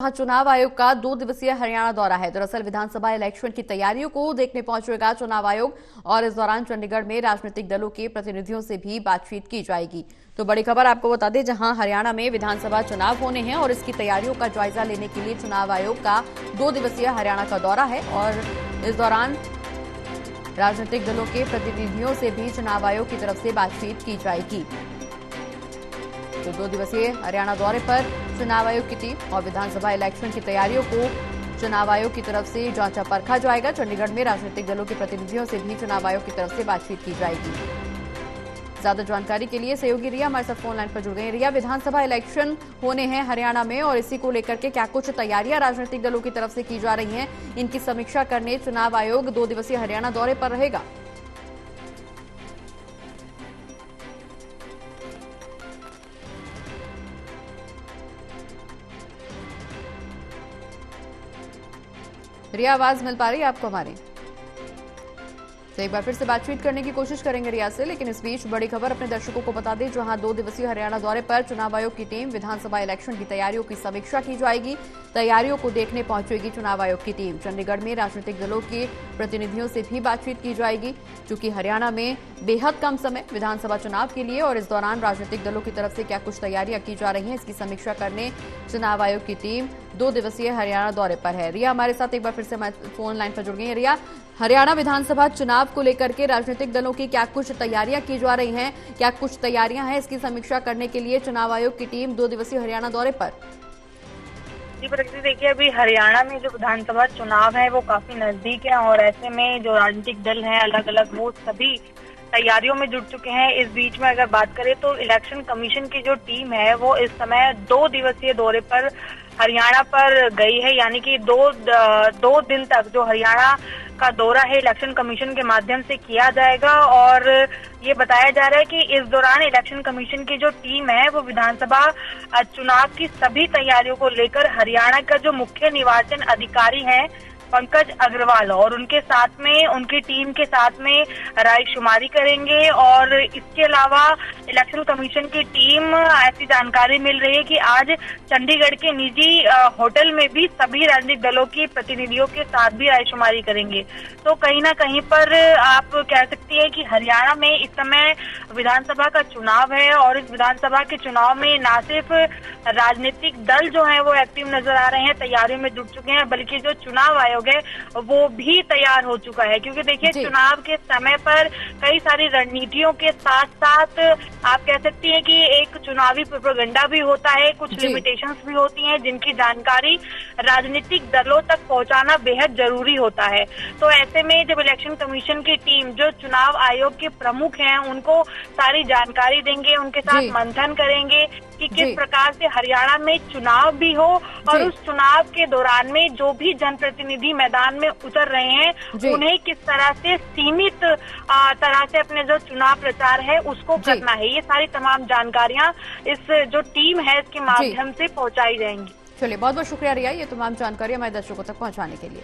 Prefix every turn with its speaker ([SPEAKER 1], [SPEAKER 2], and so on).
[SPEAKER 1] चुनाव आयोग का 2 दिवसीय हरियाणा दौरा है। दरअसल विधानसभा इलेक्शन की तैयारियों को देखने पहुंचेगा चुनाव आयोग और इस दौरान चंडीगढ़ में राजनीतिक दलों के प्रतिनिधियों से भी बातचीत की जाएगी। तो बड़ी खबर आपको बता दें, जहां हरियाणा में विधानसभा चुनाव होने हैं और इसकी तैयारियों का जायजा लेने के लिए चुनाव आयोग का 2 दिवसीय हरियाणा का दौरा है और इस दौरान राजनीतिक दलों के प्रतिनिधियों से भी चुनाव आयोग की तरफ से बातचीत की जाएगी। तो 2 दिवसीय हरियाणा दौरे पर चुनाव आयोग की टीम और विधानसभा इलेक्शन की तैयारियों को चुनाव आयोग की तरफ से जांचा परखा जाएगा। चंडीगढ़ में राजनीतिक दलों के प्रतिनिधियों से भी चुनाव आयोग की तरफ से बातचीत की जाएगी। ज्यादा जानकारी के लिए सहयोगी रिया हमारे साथ फोन लाइन पर जुड़ गई हैं। रिया, विधानसभा इलेक्शन होने हैं हरियाणा में और इसी को लेकर के क्या कुछ तैयारियां राजनीतिक दलों की तरफ से की जा रही हैं, इनकी समीक्षा करने चुनाव आयोग 2 दिवसीय हरियाणा दौरे पर रहेगा। रिया, आवाज मिल पा रही है आपको हमारी? तो एक बार फिर से बातचीत करने की कोशिश करेंगे रिया से, लेकिन इस बीच बड़ी खबर अपने दर्शकों को बता दें, जहां 2 दिवसीय हरियाणा दौरे पर चुनाव आयोग की टीम विधानसभा इलेक्शन की तैयारियों की समीक्षा की जाएगी। तैयारियों को देखने पहुंचेगी चुनाव आयोग की टीम। चंडीगढ़ में राजनीतिक दलों के प्रतिनिधियों से भी बातचीत की जाएगी, क्योंकि हरियाणा में बेहद कम समय विधानसभा चुनाव के लिए और इस दौरान राजनीतिक दलों की तरफ से क्या कुछ तैयारियां की जा रही हैं, इसकी समीक्षा करने चुनाव आयोग की टीम 2 दिवसीय हरियाणा दौरे पर है। रिया हमारे साथ एक बार फिर से फोन लाइन पर जुड़ गई है। रिया, हरियाणा विधानसभा चुनाव को लेकर के राजनीतिक दलों की क्या कुछ तैयारियां की जा रही हैं, क्या कुछ तैयारियां हैं, इसकी समीक्षा करने के लिए चुनाव आयोग की टीम 2 दिवसीय हरियाणा दौरे पर?
[SPEAKER 2] जी प्रगति, देखिए अभी हरियाणा में जो विधानसभा चुनाव है वो काफी नजदीक है और ऐसे में जो राजनीतिक दल हैं अलग अलग वो सभी तैयारियों में जुट चुके हैं। इस बीच में अगर बात करें तो इलेक्शन कमीशन की जो टीम है वो इस समय 2 दिवसीय दौरे पर हरियाणा पर गई है, यानी कि दो दिन तक जो हरियाणा का दौरा है इलेक्शन कमीशन के माध्यम से किया जाएगा। और ये बताया जा रहा है कि इस दौरान इलेक्शन कमीशन की जो टीम है वो विधानसभा चुनाव की सभी तैयारियों को लेकर हरियाणा का जो मुख्य निर्वाचन अधिकारी हैं पंकज अग्रवाल और उनके साथ में उनकी टीम के साथ में रायशुमारी करेंगे। और इसके अलावा इलेक्शन कमीशन की टीम, ऐसी जानकारी मिल रही है कि आज चंडीगढ़ के निजी होटल में भी सभी राजनीतिक दलों के प्रतिनिधियों के साथ भी रायशुमारी करेंगे। तो कहीं ना कहीं पर आप कह सकती है कि हरियाणा में इस समय विधानसभा का चुनाव है और इस विधानसभा के चुनाव में न सिर्फ राजनीतिक दल जो है वो एक्टिव नजर आ रहे हैं, तैयारियों में जुट चुके हैं, बल्कि जो चुनाव आयोग है वो भी तैयार हो चुका है। क्योंकि देखिए चुनाव के समय पर कई सारी रणनीतियों के साथ साथ आप कह सकती हैं कि एक चुनावी प्रोपेगेंडा भी होता है, कुछ लिमिटेशंस भी होती हैं जिनकी जानकारी राजनीतिक दलों तक पहुंचाना बेहद जरूरी होता है। तो ऐसे में जब इलेक्शन कमीशन की टीम जो चुनाव आयोग के प्रमुख हैं उनको सारी जानकारी देंगे, उनके साथ मंथन करेंगे कि किस प्रकार से हरियाणा में चुनाव भी हो और उस चुनाव के दौरान में जो भी जनप्रतिनिधि मैदान में उतर रहे हैं उन्हें किस तरह से सीमित तरह से अपने जो चुनाव प्रचार है उसको करना है। ये सारी तमाम जानकारियां इस जो टीम है इसके माध्यम से पहुंचाई जाएंगी।
[SPEAKER 1] चलिए, बहुत बहुत शुक्रिया रिया, ये तमाम जानकारी हमारे दर्शकों तक पहुंचाने के लिए।